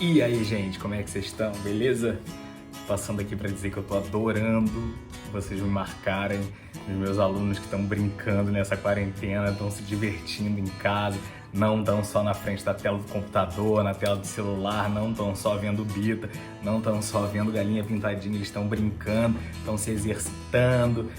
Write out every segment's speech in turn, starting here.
E aí, gente, como é que vocês estão? Beleza? Passando aqui para dizer que eu tô adorando vocês me marcarem, os meus alunos que estão brincando nessa quarentena, estão se divertindo em casa, não estão só na frente da tela do computador, na tela do celular, não estão só vendo Bita, não estão só vendo Galinha Pintadinha, eles estão brincando, estão se exercitando,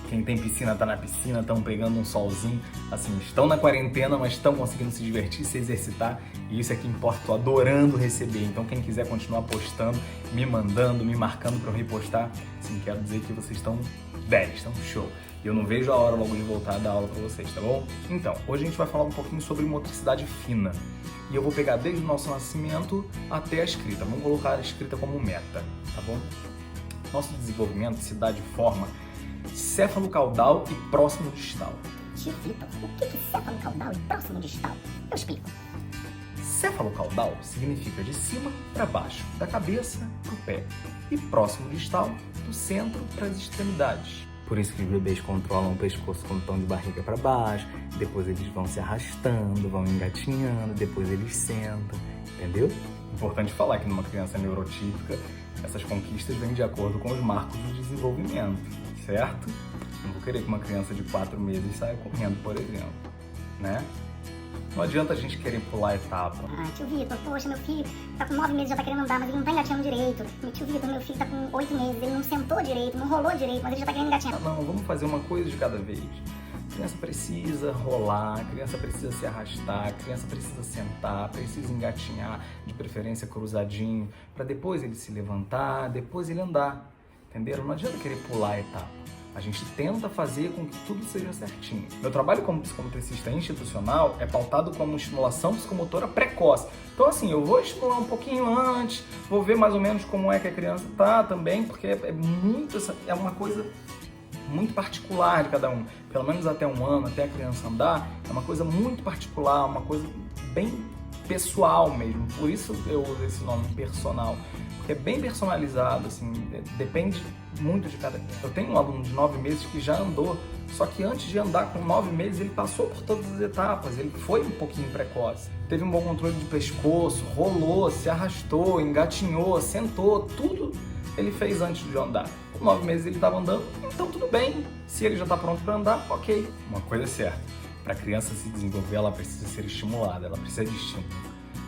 quem tem piscina tá na piscina, estão pegando um solzinho, assim, estão na quarentena, mas estão conseguindo se divertir, se exercitar, e isso é que importa, tô adorando receber. Então quem quiser continuar postando, me mandando, me marcando para eu repostar, assim, quero dizer que vocês estão 10, estão show. E eu não vejo a hora logo de voltar a dar aula para vocês, tá bom? Então, hoje a gente vai falar um pouquinho sobre motricidade fina. E eu vou pegar desde o nosso nascimento até a escrita. Vamos colocar a escrita como meta, tá bom? Nosso desenvolvimento se dá de forma céfalo-caudal e próximo distal. Tio Vitor, o que é céfalo-caudal e próximo distal? Eu explico. Céfalo-caudal significa de cima para baixo, da cabeça para o pé. E próximo distal, do centro para as extremidades. Por isso que os bebês controlam o pescoço quando estão de barriga para baixo, depois eles vão se arrastando, vão engatinhando, depois eles sentam, entendeu? Importante falar que numa criança neurotípica, essas conquistas vêm de acordo com os marcos do desenvolvimento, certo? Não vou querer que uma criança de 4 meses saia correndo, por exemplo, né? Não adianta a gente querer pular a etapa. Ah, tio Vitor, poxa, meu filho tá com 9 meses, já tá querendo andar, mas ele não tá engatinhando direito. Tio Vitor, meu filho tá com 8 meses, ele não sentou direito, não rolou direito, mas ele já tá querendo engatinhar. Não, vamos fazer uma coisa de cada vez. A criança precisa rolar, a criança precisa se arrastar, a criança precisa sentar, precisa engatinhar, de preferência cruzadinho, para depois ele se levantar, depois ele andar. Entenderam? Não adianta querer pular a etapa. A gente tenta fazer com que tudo seja certinho. Meu trabalho como psicometricista institucional é pautado como estimulação psicomotora precoce. Então, assim, eu vou estimular um pouquinho antes, vou ver mais ou menos como é que a criança tá também, porque é uma coisa muito particular de cada um. Pelo menos até 1 ano, até a criança andar, é uma coisa muito particular, uma coisa bem pessoal mesmo. Por isso eu uso esse nome personal. Porque é bem personalizado, assim, depende muito de cada. Eu tenho um aluno de 9 meses que já andou, só que antes de andar com 9 meses ele passou por todas as etapas, ele foi um pouquinho precoce. Teve um bom controle de pescoço, rolou, se arrastou, engatinhou, sentou, tudo ele fez antes de andar. Com 9 meses ele estava andando, então tudo bem. Se ele já está pronto para andar, ok. Uma coisa é certa, para a criança se desenvolver ela precisa ser estimulada, ela precisa de estímulo.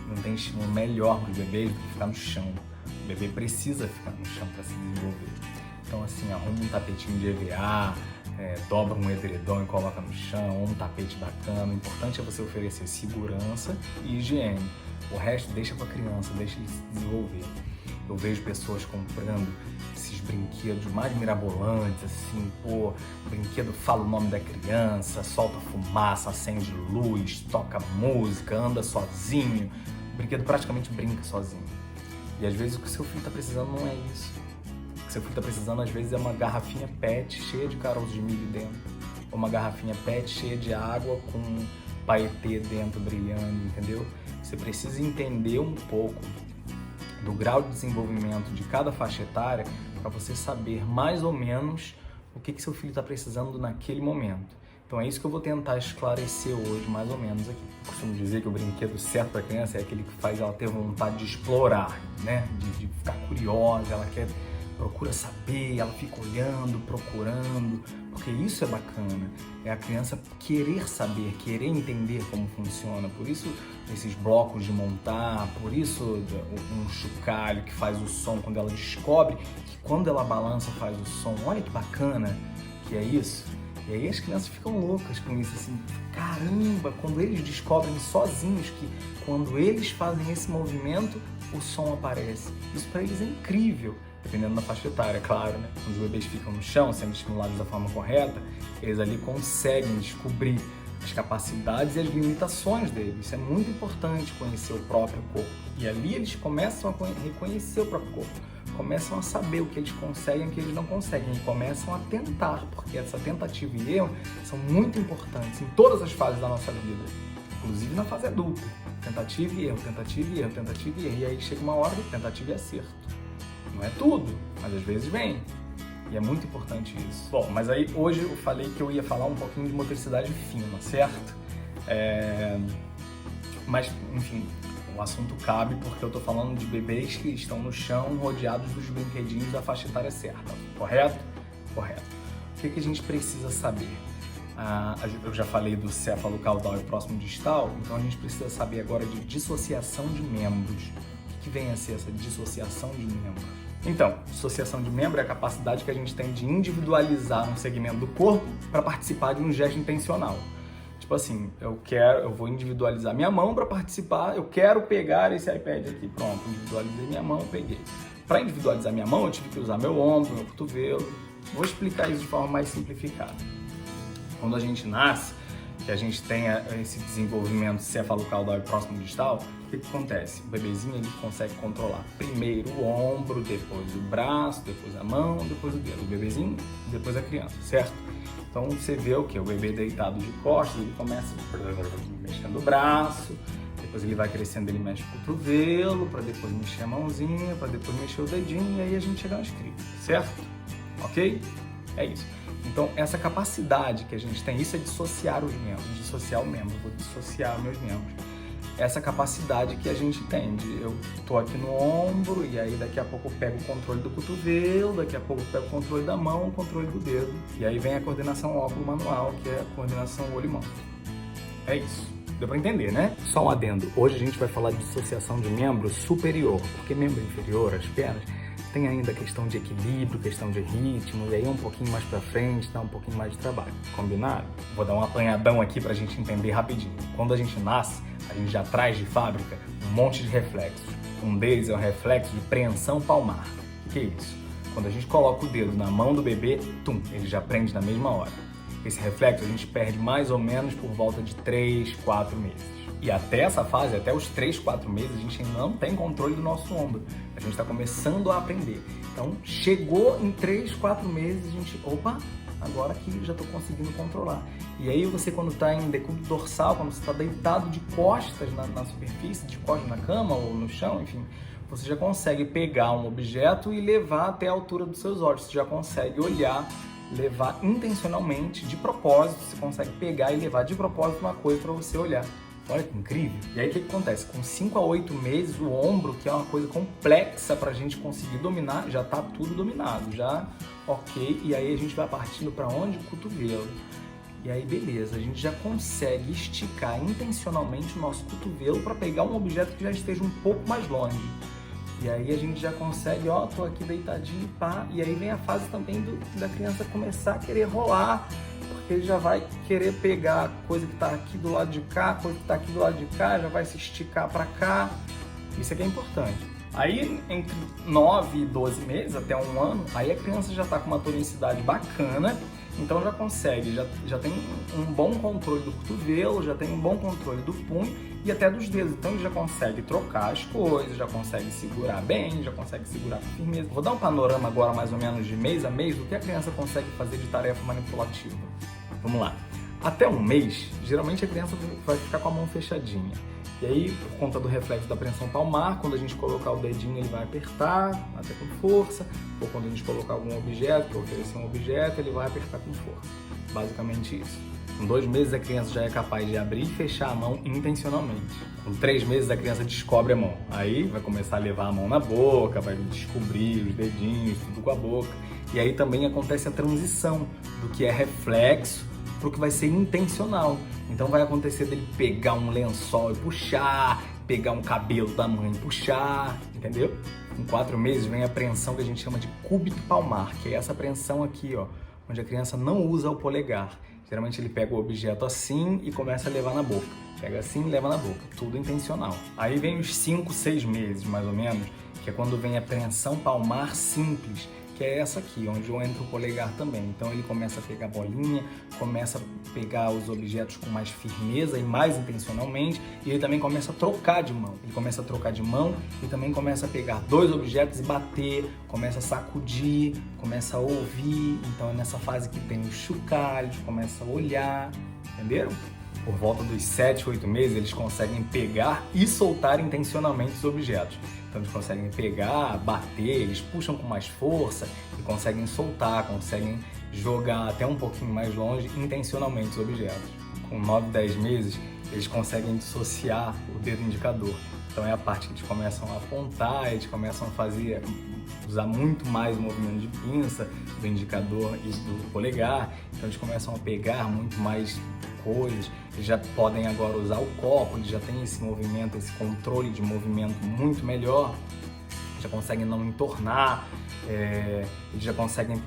Não tem estímulo melhor para o bebê do que ficar no chão. O bebê precisa ficar no chão para se desenvolver. Então, assim, arruma um tapetinho de EVA, dobra um edredom e coloca no chão, ou um tapete da cama. O importante é você oferecer segurança e higiene. O resto deixa com a criança, deixa ele se desenvolver. Eu vejo pessoas comprando esses brinquedos mais mirabolantes, assim, brinquedo fala o nome da criança, solta fumaça, acende luz, toca música, anda sozinho. O brinquedo praticamente brinca sozinho. E às vezes o que seu filho está precisando não é isso. O que seu filho está precisando às vezes é uma garrafinha PET cheia de caroços de milho dentro. Ou uma garrafinha PET cheia de água com paetê dentro brilhando, entendeu? Você precisa entender um pouco do grau de desenvolvimento de cada faixa etária para você saber mais ou menos o que seu filho está precisando naquele momento. Então é isso que eu vou tentar esclarecer hoje, mais ou menos aqui. Eu costumo dizer que o brinquedo certo para a criança é aquele que faz ela ter vontade de explorar, né? De ficar curiosa, ela procura saber, ela fica olhando, procurando, porque isso é bacana. É a criança querer saber, querer entender como funciona. Por isso esses blocos de montar, por isso um chocalho que faz o som quando ela descobre que quando ela balança faz o som. Olha que bacana que é isso. E aí as crianças ficam loucas com isso, assim, caramba, quando eles descobrem sozinhos que quando eles fazem esse movimento, o som aparece. Isso para eles é incrível, dependendo da faixa etária, claro, né? Quando os bebês ficam no chão, sendo estimulados da forma correta, eles ali conseguem descobrir as capacidades e as limitações deles. Isso é muito importante, conhecer o próprio corpo. E ali eles começam a reconhecer o próprio corpo. Começam a saber o que eles conseguem e o que eles não conseguem e começam a tentar, porque essa tentativa e erro são muito importantes em todas as fases da nossa vida, inclusive na fase adulta. Tentativa e erro, tentativa e erro, tentativa e erro. E aí chega uma hora de tentativa e acerto. Não é tudo, mas às vezes vem. E é muito importante isso. Bom, mas aí hoje eu falei que eu ia falar um pouquinho de motricidade fina, certo? Mas, enfim, o assunto cabe porque eu tô falando de bebês que estão no chão rodeados dos brinquedinhos da faixa etária certa, correto? Correto. O que a gente precisa saber? Eu já falei do céfalo-caudal e próximo distal, então a gente precisa saber agora de dissociação de membros. O que vem a ser essa dissociação de membros? Então, dissociação de membro é a capacidade que a gente tem de individualizar um segmento do corpo para participar de um gesto intencional. Tipo assim, eu vou individualizar minha mão para participar, eu quero pegar esse iPad aqui, pronto, individualizei minha mão, peguei. Para individualizar minha mão, eu tive que usar meu ombro, meu cotovelo. Vou explicar isso de forma mais simplificada. Quando a gente nasce, que a gente tem esse desenvolvimento céfalo-caudal e próximo distal, o que acontece? O bebezinho ele consegue controlar primeiro o ombro, depois o braço, depois a mão, depois o dedo. O bebezinho, depois a criança, certo? Então você vê o que? O bebê deitado de costas, ele começa mexendo o braço, depois ele vai crescendo, ele mexe o cotovelo, para depois mexer a mãozinha, para depois mexer o dedinho, e aí a gente chega na escrita, certo? Ok? É isso. Então, essa capacidade que a gente tem, isso é dissociar os membros, dissociar o membro, vou dissociar meus membros. Essa capacidade que a gente tem de eu tô aqui no ombro e aí daqui a pouco eu pego o controle do cotovelo, daqui a pouco eu pego o controle da mão, o controle do dedo. E aí vem a coordenação óculo-manual, que é a coordenação olho e mão. É isso. Deu pra entender, né? Só um adendo. Hoje a gente vai falar de dissociação de membro superior, porque membro inferior, as pernas, tem ainda a questão de equilíbrio, questão de ritmo, e aí um pouquinho mais pra frente dá um pouquinho mais de trabalho. Combinado? Vou dar um apanhadão aqui pra gente entender rapidinho. Quando a gente nasce, a gente já traz de fábrica um monte de reflexos. Um deles é o reflexo de preensão palmar. O que é isso? Quando a gente coloca o dedo na mão do bebê, ele já prende na mesma hora. Esse reflexo a gente perde mais ou menos por volta de 3, 4 meses. E até essa fase, até os 3, 4 meses, a gente ainda não tem controle do nosso ombro. A gente está começando a aprender. Então, chegou em 3, 4 meses, a gente, opa, agora que já estou conseguindo controlar. E aí você, quando está em decúbito dorsal, quando você está deitado de costas na superfície, de costas na cama ou no chão, enfim, você já consegue pegar um objeto e levar até a altura dos seus olhos. Você já consegue olhar, levar intencionalmente, de propósito, você consegue pegar e levar de propósito uma coisa para você olhar. Olha que incrível! E aí o que acontece? Com 5 a 8 meses, o ombro, que é uma coisa complexa para a gente conseguir dominar, já está tudo dominado, já ok. E aí a gente vai partindo para onde? O cotovelo. E aí beleza, a gente já consegue esticar intencionalmente o nosso cotovelo para pegar um objeto que já esteja um pouco mais longe. E aí a gente já consegue, ó, tô aqui deitadinho, pá. E aí vem a fase também da criança começar a querer rolar, porque ele já vai querer pegar coisa que tá aqui do lado de cá, coisa que tá aqui do lado de cá, já vai se esticar para cá. Isso aqui é importante. Aí, entre 9 e 12 meses, até um ano, aí a criança já tá com uma tonicidade bacana, então já consegue, já tem um bom controle do cotovelo, já tem um bom controle do punho e até dos dedos. Então ele já consegue trocar as coisas, já consegue segurar bem, já consegue segurar com firmeza. Vou dar um panorama agora mais ou menos de mês a mês do que a criança consegue fazer de tarefa manipulativa. Vamos lá. Até um mês, geralmente a criança vai ficar com a mão fechadinha. E aí, por conta do reflexo da preensão palmar, quando a gente colocar o dedinho, ele vai apertar, até com força. Ou quando a gente colocar algum objeto, para oferecer um objeto, ele vai apertar com força. Basicamente isso. Com 2 meses, a criança já é capaz de abrir e fechar a mão intencionalmente. Com 3 meses, a criança descobre a mão. Aí, vai começar a levar a mão na boca, vai descobrir os dedinhos, tudo com a boca. E aí também acontece a transição do que é reflexo para o que vai ser intencional. Então vai acontecer dele pegar um lençol e puxar, pegar um cabelo da mãe e puxar, entendeu? Com 4 meses vem a apreensão que a gente chama de cúbito palmar, que é essa apreensão aqui, ó, onde a criança não usa o polegar. Geralmente ele pega o objeto assim e começa a levar na boca. Pega assim e leva na boca, tudo intencional. Aí vem os 5, 6 meses, mais ou menos, que é quando vem a apreensão palmar simples, que é essa aqui, onde entra o polegar também. Então ele começa a pegar a bolinha, começa a pegar os objetos com mais firmeza e mais intencionalmente, e ele também começa a trocar de mão. Ele começa a trocar de mão e também começa a pegar 2 objetos e bater, começa a sacudir, começa a ouvir. Então é nessa fase que tem os chocalhos, começa a olhar, entenderam? Por volta dos 7, 8 meses, eles conseguem pegar e soltar intencionalmente os objetos. Então eles conseguem pegar, bater, eles puxam com mais força e conseguem soltar, conseguem jogar até um pouquinho mais longe intencionalmente os objetos. com 9, 10 meses, eles conseguem dissociar o dedo indicador. Então é a parte que eles começam a apontar, eles começam a usar muito mais o movimento de pinça do indicador e do polegar. Então eles começam a pegar muito mais coisas, eles já podem agora usar o copo, eles já têm esse movimento, esse controle de movimento muito melhor, já conseguem não entornar, eles já conseguem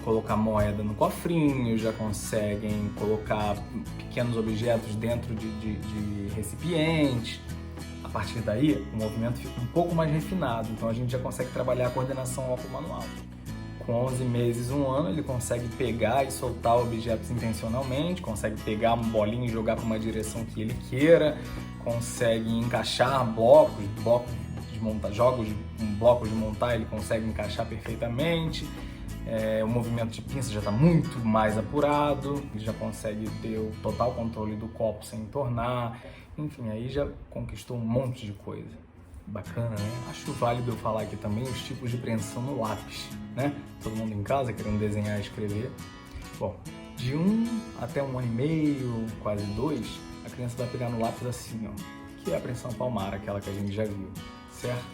colocar moeda no cofrinho, já conseguem colocar pequenos objetos dentro de recipientes. A partir daí, o movimento fica um pouco mais refinado, então a gente já consegue trabalhar a coordenação óculo-manual. Com 11 meses, 1 ano, ele consegue pegar e soltar objetos intencionalmente, consegue pegar uma bolinha e jogar para uma direção que ele queira, consegue encaixar blocos de montar, blocos de montar, ele consegue encaixar perfeitamente. O movimento de pinça já está muito mais apurado, ele já consegue ter o total controle do copo sem entornar, enfim, aí já conquistou um monte de coisa. Bacana, né? Acho válido eu falar aqui também os tipos de preensão no lápis, né? Todo mundo em casa querendo desenhar e escrever. Bom, de 1 até 1 ano e meio, quase 2, a criança vai pegar no lápis assim, ó, que é a preensão palmar, aquela que a gente já viu, certo?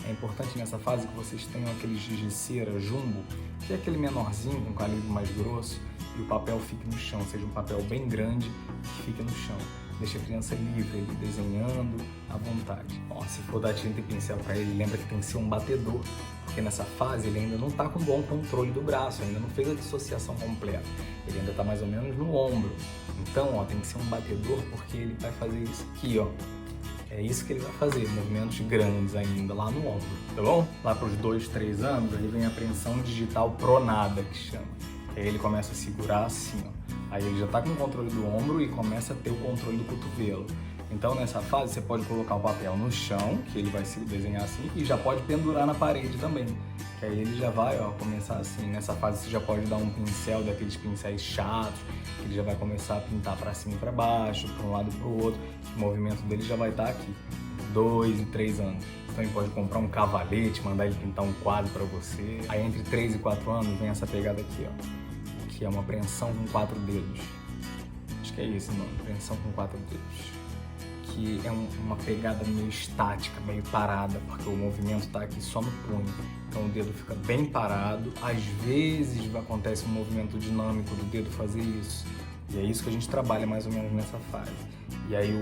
É importante nessa fase que vocês tenham aquele giz de cera jumbo, que é aquele menorzinho com calibre mais grosso, e o papel fique no chão, seja um papel bem grande que fique no chão. Deixa a criança livre, ele desenhando à vontade. Ó, se for dar tinta e pincel para ele, lembra que tem que ser um batedor, porque nessa fase ele ainda não está com bom controle do braço, ainda não fez a dissociação completa. Ele ainda está mais ou menos no ombro. Então, ó, tem que ser um batedor, porque ele vai fazer isso aqui, ó. É isso que ele vai fazer, movimentos grandes ainda lá no ombro, tá bom? Lá para os 2, 3 anos, aí vem a apreensão digital pronada, que chama. Aí ele começa a segurar assim, ó. Aí ele já está com o controle do ombro e começa a ter o controle do cotovelo. Então nessa fase você pode colocar o papel no chão, que ele vai se desenhar assim, e já pode pendurar na parede também. Que aí ele já vai, ó, começar assim. Nessa fase você já pode dar um pincel daqueles pincéis chatos, que ele já vai começar a pintar para cima e para baixo, para um lado e para o outro. O movimento dele já vai estar aqui, 2 e 3 anos. Então ele pode comprar um cavalete, mandar ele pintar um quadro para você. Aí entre 3 e 4 anos vem essa pegada aqui, ó, que é uma apreensão com 4 dedos. Acho que é esse o nome, apreensão com 4 dedos. Que é uma pegada meio estática, meio parada, porque o movimento está aqui só no punho. Então o dedo fica bem parado. Às vezes acontece um movimento dinâmico do dedo fazer isso. E é isso que a gente trabalha mais ou menos nessa fase. E aí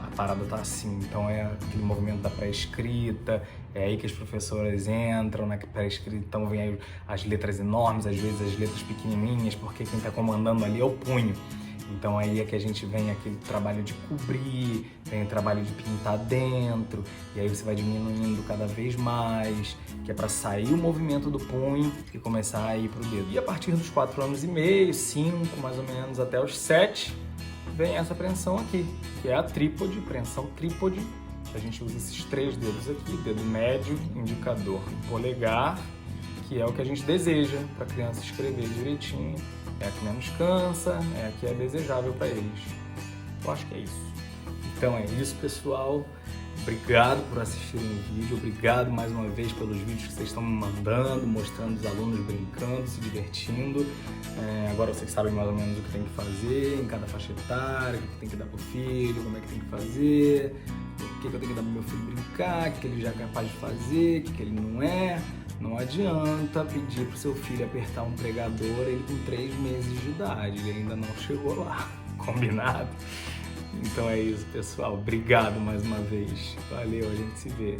a parada tá assim, então é aquele movimento da pré-escrita, é aí que as professoras entram na pré-escrita, então vem aí as letras enormes, às vezes as letras pequenininhas, porque quem tá comandando ali é o punho. Então aí é que a gente vem aquele trabalho de cobrir, vem o trabalho de pintar dentro, e aí você vai diminuindo cada vez mais, que é para sair o movimento do punho e começar a ir pro dedo. E a partir dos 4 anos e meio, 5 mais ou menos, até os 7, vem essa apreensão aqui, que é a trípode, apreensão trípode. A gente usa esses 3 dedos aqui, dedo médio, indicador e polegar, que é o que a gente deseja para a criança escrever direitinho. É a que menos cansa, é a que é desejável para eles. Eu acho que é isso. Então é isso, pessoal. Obrigado por assistirem o vídeo, obrigado mais uma vez pelos vídeos que vocês estão me mandando, mostrando os alunos brincando, se divertindo. Agora vocês sabem mais ou menos o que tem que fazer em cada faixa etária, o que tem que dar pro filho, como é que tem que fazer, o que eu tenho que dar pro meu filho brincar, o que ele já é capaz de fazer, o que ele não é. Não adianta pedir pro seu filho apertar um pregador, ele com 3 meses de idade, ele ainda não chegou lá, combinado? Então é isso, pessoal. Obrigado mais uma vez. Valeu, a gente se vê.